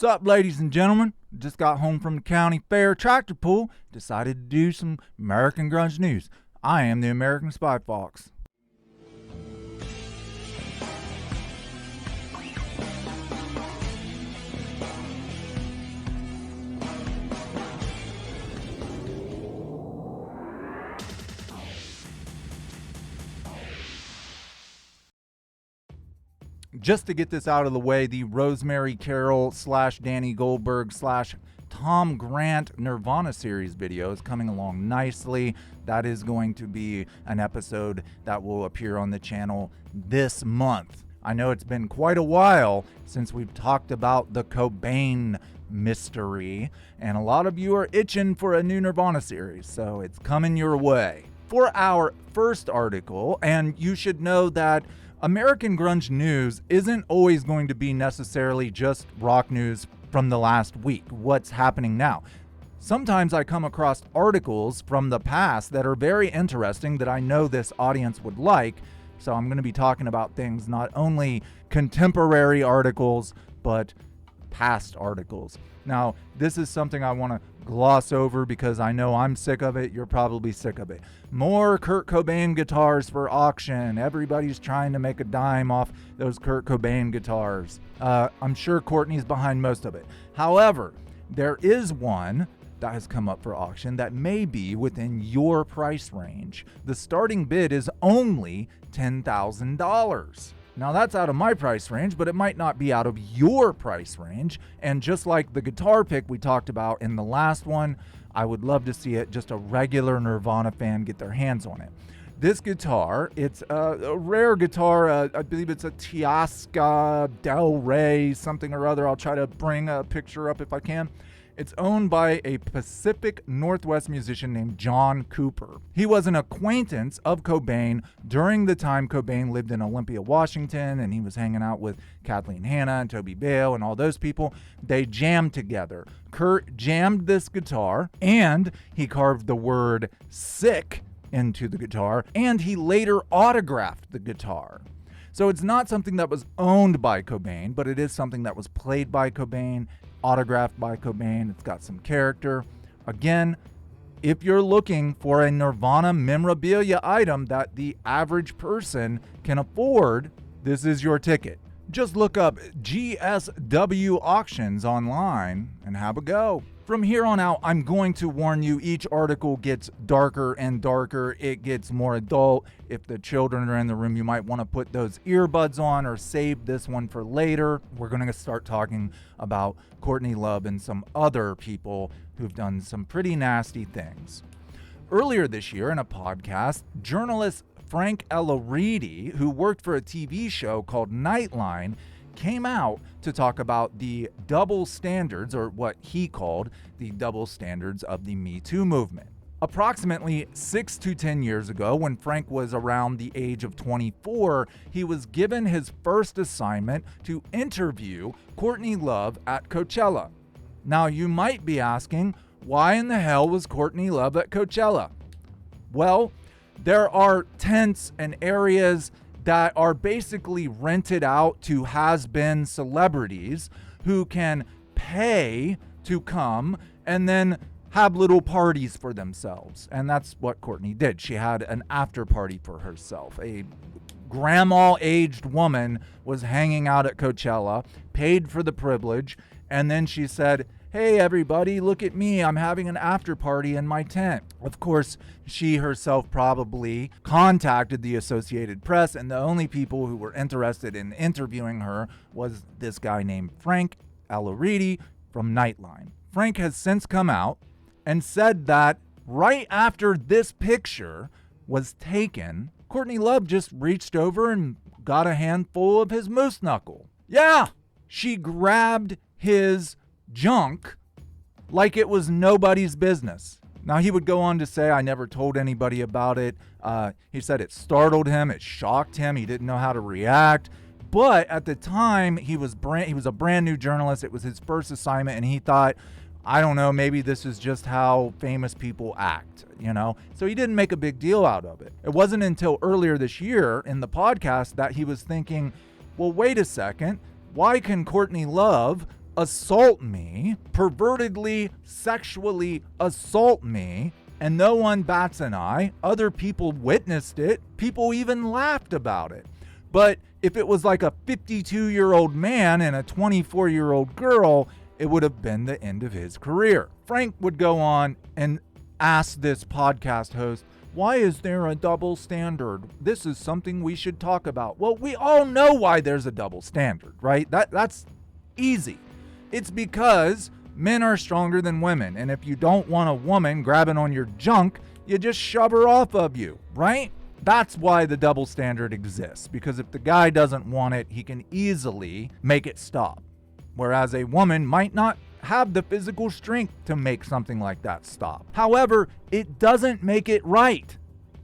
Sup, ladies and gentlemen? Just got home from the county fair tractor pull. Decided to do some American grunge news. I am the American SpyFox. Just to get this out of the way, the Rosemary Carroll / Danny Goldberg / Tom Grant Nirvana series video is coming along nicely. That is going to be an episode that will appear on the channel this month. I know it's been quite a while since we've talked about the Cobain mystery, and a lot of you are itching for a new Nirvana series, so it's coming your way. For our first article, and you should know that American grunge news isn't always going to be necessarily just rock news from the last week, what's happening now. Sometimes I come across articles from the past that are very interesting that I know this audience would like, so I'm going to be talking about things, not only contemporary articles, but past articles. Now, this is something I want to gloss over because I know I'm sick of it. You're probably sick of it. More Kurt Cobain guitars for auction. Everybody's trying to make a dime off those Kurt Cobain guitars. I'm sure Courtney's behind most of it. However, there is one that has come up for auction that may be within your price range. The starting bid is only $10,000. Now that's out of my price range, but it might not be out of your price range. And just like the guitar pick we talked about in the last one, I would love to see it, just a regular Nirvana fan get their hands on it. This guitar, it's a rare guitar. I believe it's a Teosca Del Rey something or other. I'll try to bring a picture up if I can. It's owned by a Pacific Northwest musician named John Cooper. He was an acquaintance of Cobain during the time Cobain lived in Olympia, Washington, and he was hanging out with Kathleen Hanna and Toby Bale and all those people. They jammed together. Kurt jammed this guitar, and he carved the word "sick" into the guitar, and he later autographed the guitar. So it's not something that was owned by Cobain, but it is something that was played by Cobain, autographed by Cobain. It's got some character. Again, if you're looking for a Nirvana memorabilia item that the average person can afford, this is your ticket. Just look up GSW auctions online and have a go. From here on out, I'm going to warn you, each article gets darker and darker. It gets more adult. If the children are in the room, you might want to put those earbuds on or save this one for later. We're going to start talking about Courtney Love and some other people who've done some pretty nasty things. Earlier this year in a podcast, journalist Frank Ellariti, who worked for a TV show called Nightline, came out to talk about the double standards, or what he called the double standards of the Me Too movement. Approximately 6 to 10 years ago, when Frank was around the age of 24, he was given his first assignment to interview Courtney Love at Coachella. Now, you might be asking, why in the hell was Courtney Love at Coachella? Well, there are tents and areas that are basically rented out to has-been celebrities who can pay to come and then have little parties for themselves. And that's what Courtney did. She had an after party for herself. A grandma-aged woman was hanging out at Coachella, paid for the privilege, and then she said, "Hey everybody, look at me, I'm having an after party in my tent." Of course, she herself probably contacted the Associated Press, and the only people who were interested in interviewing her was this guy named Frank Ellariti from Nightline. Frank has since come out and said that right after this picture was taken, Courtney Love just reached over and got a handful of his moose knuckle. Yeah, she grabbed his junk like it was nobody's business. Now, he would go on to say, "I never told anybody about it." He said it startled him, it shocked him, he didn't know how to react. But at the time, he was a brand new journalist. It was his first assignment, and he thought, I don't know, maybe this is just how famous people act, you know? So he didn't make a big deal out of it. It wasn't until earlier this year in the podcast that he was thinking, well, wait a second, why can Courtney Love assault me, pervertedly sexually assault me, and no one bats an eye. Other people witnessed it. People even laughed about it. But if it was like a 52-year-old man and a 24-year-old girl, it would have been the end of his career. Frank would go on and ask this podcast host, why is there a double standard? This is something we should talk about. Well, we all know why there's a double standard, right? That's easy. It's because men are stronger than women. And if you don't want a woman grabbing on your junk, you just shove her off of you, right? That's why the double standard exists. Because if the guy doesn't want it, he can easily make it stop. Whereas a woman might not have the physical strength to make something like that stop. However, it doesn't make it right.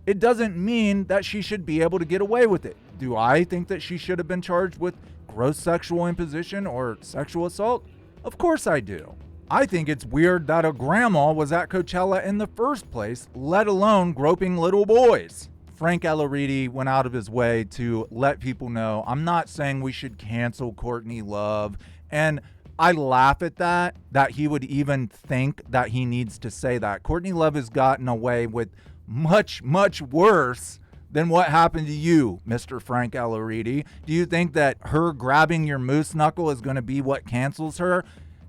It doesn't mean that she should be able to get away with it. Do I think that she should have been charged with gross sexual imposition or sexual assault? Of course I do. I think it's weird that a grandma was at Coachella in the first place, let alone groping little boys. Frank Elleriti went out of his way to let people know, I'm not saying we should cancel Courtney Love, and I laugh at that he would even think that he needs to say that. Courtney Love has gotten away with much, much worse than what happened to you, Mr. Frank Elleriti. Do you think that her grabbing your moose knuckle is going to be what cancels her?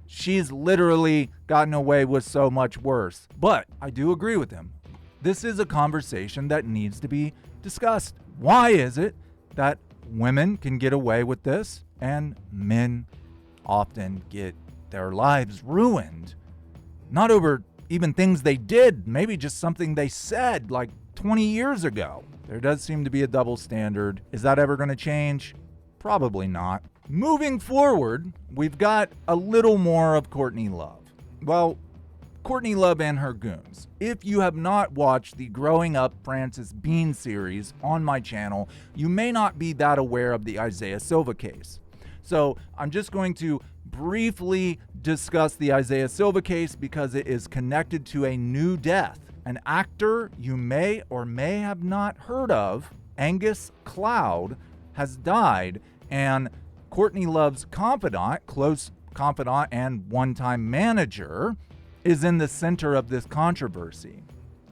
She's literally gotten away with so much worse. But I do agree with him. This is a conversation that needs to be discussed. Why is it that women can get away with this and men often get their lives ruined? Not over even things they did, maybe just something they said like 20 years ago. There does seem to be a double standard. Is that ever going to change? Probably not. Moving forward, we've got a little more of Courtney Love. Well, Courtney Love and her goons. If you have not watched the Growing Up Frances Bean series on my channel, you may not be that aware of the Isaiah Silva case. So I'm just going to briefly discuss the Isaiah Silva case because it is connected to a new death. An actor you may or may have not heard of, Angus Cloud, has died, and Courtney Love's confidant, close confidant and one-time manager, is in the center of this controversy,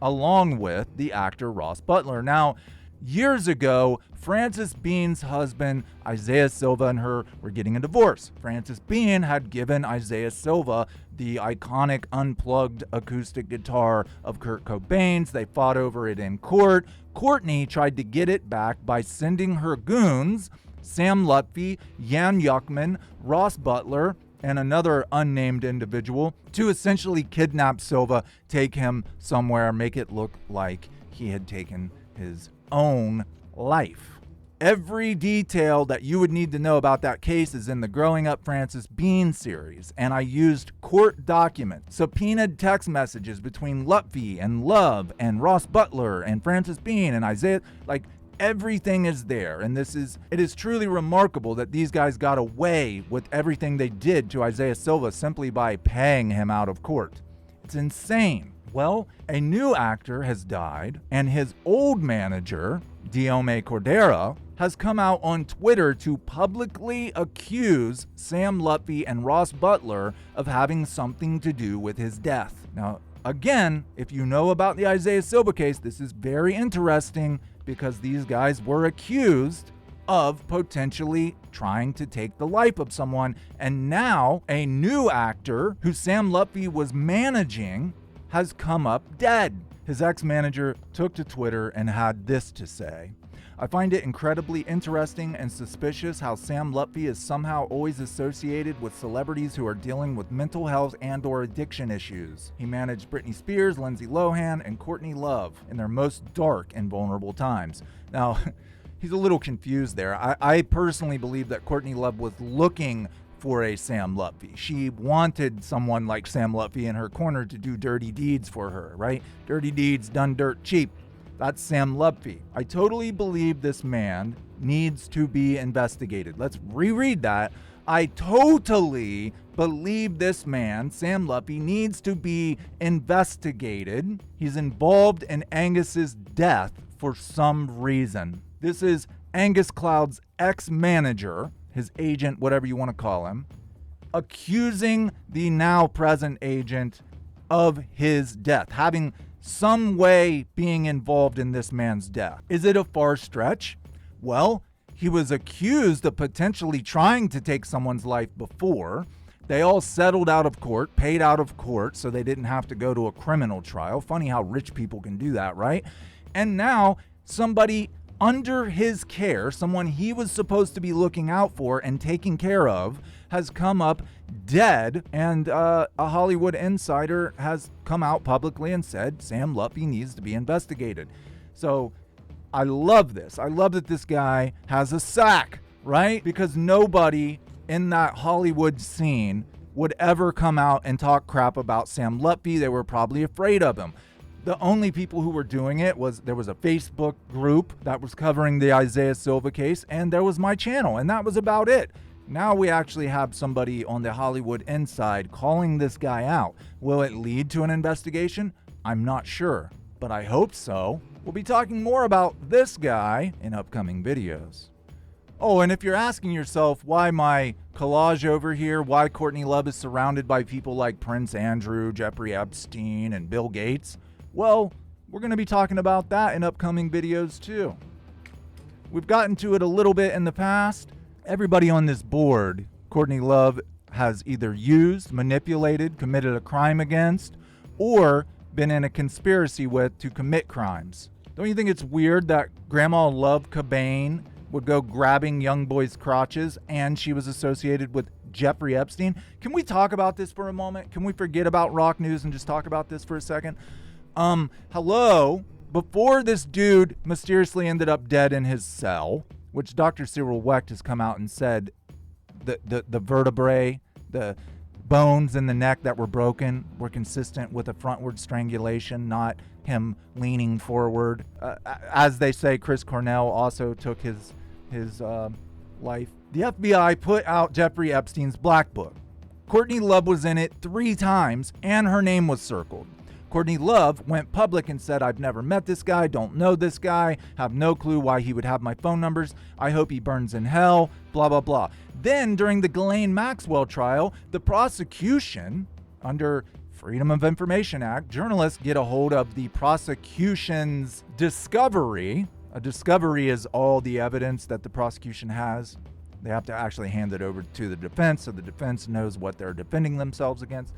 along with the actor Ross Butler. Now, years ago, Frances Bean's husband, Isaiah Silva, and her were getting a divorce. Frances Bean had given Isaiah Silva the iconic unplugged acoustic guitar of Kurt Cobain's. They fought over it in court. Courtney tried to get it back by sending her goons, Sam Lutfi, Jan Yuckman, Ross Butler, and another unnamed individual, to essentially kidnap Silva, take him somewhere, make it look like he had taken his own life. Every detail that you would need to know about that case is in the Growing Up Frances Bean series, and I used court documents, subpoenaed text messages between Lutfi and Love and Ross Butler and Frances Bean and Isaiah. Everything is there, and it is truly remarkable that these guys got away with everything they did to Isaiah Silva simply by paying him out of court. It's insane. Well, a new actor has died, and his old manager, Diome Cordera, has come out on Twitter to publicly accuse Sam Lutfi and Ross Butler of having something to do with his death. Now, again, if you know about the Isaiah Silva case, this is very interesting because these guys were accused of potentially trying to take the life of someone. And now a new actor who Sam Lutfi was managing has come up dead. His ex-manager took to Twitter and had this to say: I find it incredibly interesting and suspicious how Sam Lutfi is somehow always associated with celebrities who are dealing with mental health and/or addiction issues. He managed Britney Spears, Lindsay Lohan, and Courtney Love in their most dark and vulnerable times. Now, he's a little confused there. I personally believe that Courtney Love was looking for a Sam Lutfi. She wanted someone like Sam Lutfi in her corner to do dirty deeds for her, right? Dirty deeds done dirt cheap. That's Sam Lutfi. I totally believe this man needs to be investigated. Let's reread that. I totally believe this man, Sam Lutfi, needs to be investigated. He's involved in Angus's death for some reason. This is Angus Cloud's ex-manager, his agent, whatever you want to call him, accusing the now present agent of his death, having some way being involved in this man's death. Is it a far stretch? Well, he was accused of potentially trying to take someone's life before. They all settled out of court, paid out of court, so they didn't have to go to a criminal trial. Funny how rich people can do that, right? And now somebody under his care, someone he was supposed to be looking out for and taking care of, has come up dead, and a Hollywood insider has come out publicly and said Sam Lutfi needs to be investigated. So I love this. I love that this guy has a sack, right? Because nobody in that Hollywood scene would ever come out and talk crap about Sam Lutfi. They were probably afraid of him. The only people who were doing it was, there was a Facebook group that was covering the Isaiah Silva case, and there was my channel, and that was about it. Now we actually have somebody on the Hollywood inside calling this guy out. Will it lead to an investigation? I'm not sure, but I hope so. We'll be talking more about this guy in upcoming videos. Oh, and if you're asking yourself why my collage over here, why Courtney Love is surrounded by people like Prince Andrew, Jeffrey Epstein, and Bill Gates, well, we're going to be talking about that in upcoming videos too. We've gotten to it a little bit in the past. Everybody on this board, Courtney Love has either used, manipulated, committed a crime against, or been in a conspiracy with to commit crimes. Don't you think it's weird that Grandma Love Cobain would go grabbing young boys' crotches and she was associated with Jeffrey Epstein? Can we talk about this for a moment? Can we forget about rock news and just talk about this for a second? Hello? Before this dude mysteriously ended up dead in his cell, which Dr. Cyril Wecht has come out and said the vertebrae, the bones in the neck that were broken were consistent with a frontward strangulation, not him leaning forward. As they say, Chris Cornell also took his life. The FBI put out Jeffrey Epstein's black book. Courtney Love was in it 3 times, and her name was circled. Courtney Love went public and said, I've never met this guy, don't know this guy, have no clue why he would have my phone numbers, I hope he burns in hell, blah, blah, blah. Then, during the Ghislaine Maxwell trial, the prosecution, under Freedom of Information Act, journalists get a hold of the prosecution's discovery. A discovery is all the evidence that the prosecution has. They have to actually hand it over to the defense, so the defense knows what they're defending themselves against.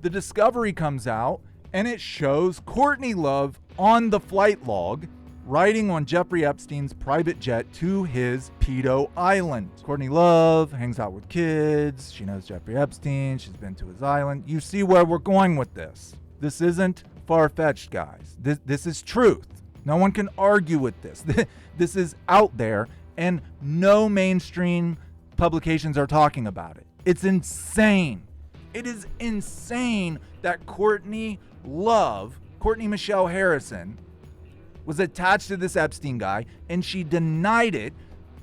The discovery comes out, and it shows Courtney Love on the flight log riding on Jeffrey Epstein's private jet to his pedo island. Courtney Love hangs out with kids. She knows Jeffrey Epstein. She's been to his island. You see where we're going with this. This isn't far-fetched, guys. This is truth. No one can argue with this. This is out there, and no mainstream publications are talking about it. It's insane. It is insane that Courtney Love, Courtney Michelle Harrison, was attached to this Epstein guy, and she denied it.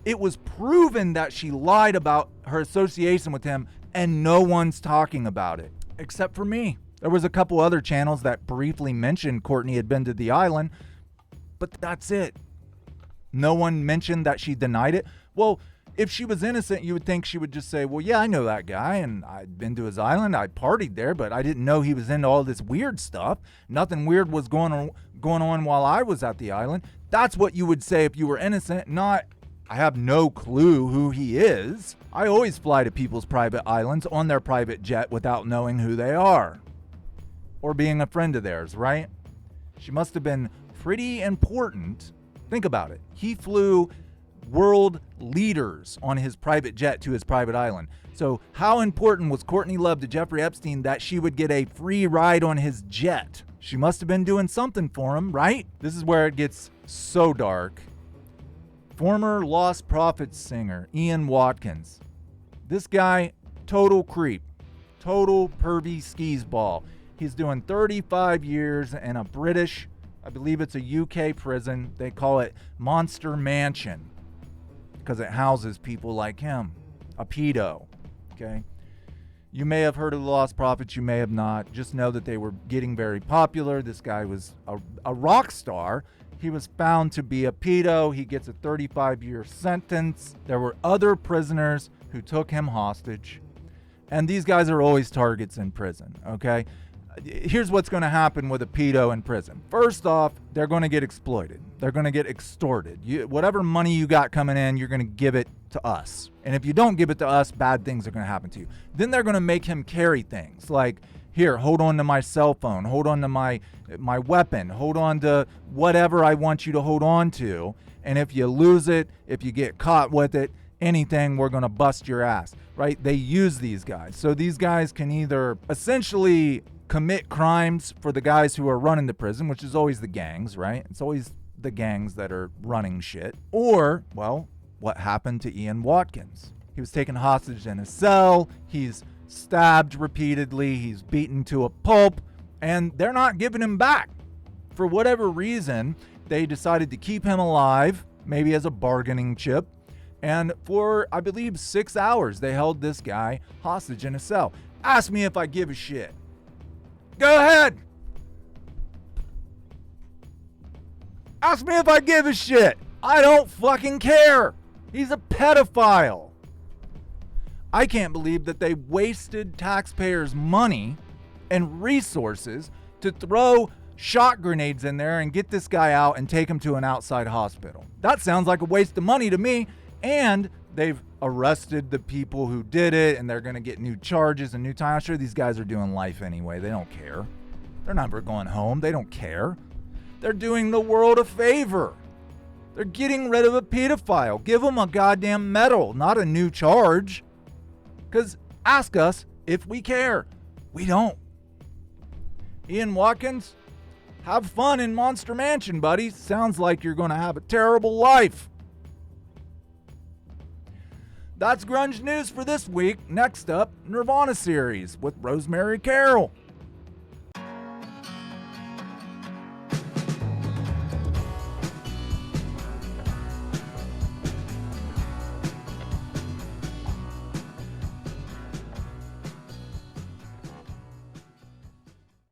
It was proven that she lied about her association with him, and no one's talking about it, except for me. There was a couple other channels that briefly mentioned Courtney had been to the island, but that's it. No one mentioned that she denied it. Well, if she was innocent, you would think she would just say, well, yeah, I know that guy, and I'd been to his island, I partied there, but I didn't know he was into all this weird stuff. Nothing weird was going on while I was at the island. That's what you would say if you were innocent, not, I have no clue who he is. I always fly to people's private islands on their private jet without knowing who they are, or being a friend of theirs, right? She must have been pretty important. Think about it. He flew world leaders on his private jet to his private island. So how important was Courtney Love to Jeffrey Epstein that she would get a free ride on his jet? She must have been doing something for him, right? This is where it gets so dark. Former Lost Prophets singer Ian Watkins. This guy, total creep. Total pervy skis ball. He's doing 35 years in a British, I believe it's a UK prison. They call it Monster Mansion, because it houses people like him, a pedo, okay? You may have heard of the Lost Prophets, you may have not. Just know that they were getting very popular. This guy was a rock star. He was found to be a pedo. He gets a 35-year sentence. There were other prisoners who took him hostage. And these guys are always targets in prison, okay? Here's what's going to happen with a pedo in prison. First off, they're going to get exploited. They're going to get extorted. Whatever money you got coming in, you're going to give it to us. And if you don't give it to us, bad things are going to happen to you. Then they're going to make him carry things like, here, hold on to my cell phone, hold on to my weapon, hold on to whatever I want you to hold on to. And if you lose it, if you get caught with it, anything, we're going to bust your ass, right? They use these guys. So these guys can either essentially commit crimes for the guys who are running the prison, which is always the gangs, right? It's always the gangs that are running shit. Or, well, what happened to Ian Watkins? He was taken hostage in a cell. He's stabbed repeatedly. He's beaten to a pulp, and they're not giving him back. For whatever reason, they decided to keep him alive, maybe as a bargaining chip. And for, I believe, 6 hours, they held this guy hostage in a cell. Ask me if I give a shit. Go ahead. Ask me if I give a shit. I don't fucking care. He's a pedophile. I can't believe that they wasted taxpayers' money and resources to throw shot grenades in there and get this guy out and take him to an outside hospital. That sounds like a waste of money to me. And they've arrested the people who did it, and they're going to get new charges and new time. I'm sure these guys are doing life anyway. They don't care. They're never going home. They don't care. They're doing the world a favor. They're getting rid of a pedophile. Give them a goddamn medal, not a new charge. Because ask us if we care. We don't. Ian Watkins, have fun in Monster Mansion, buddy. Sounds like you're going to have a terrible life. That's Grunge News for this week. Next up, Nirvana series with Rosemary Carroll.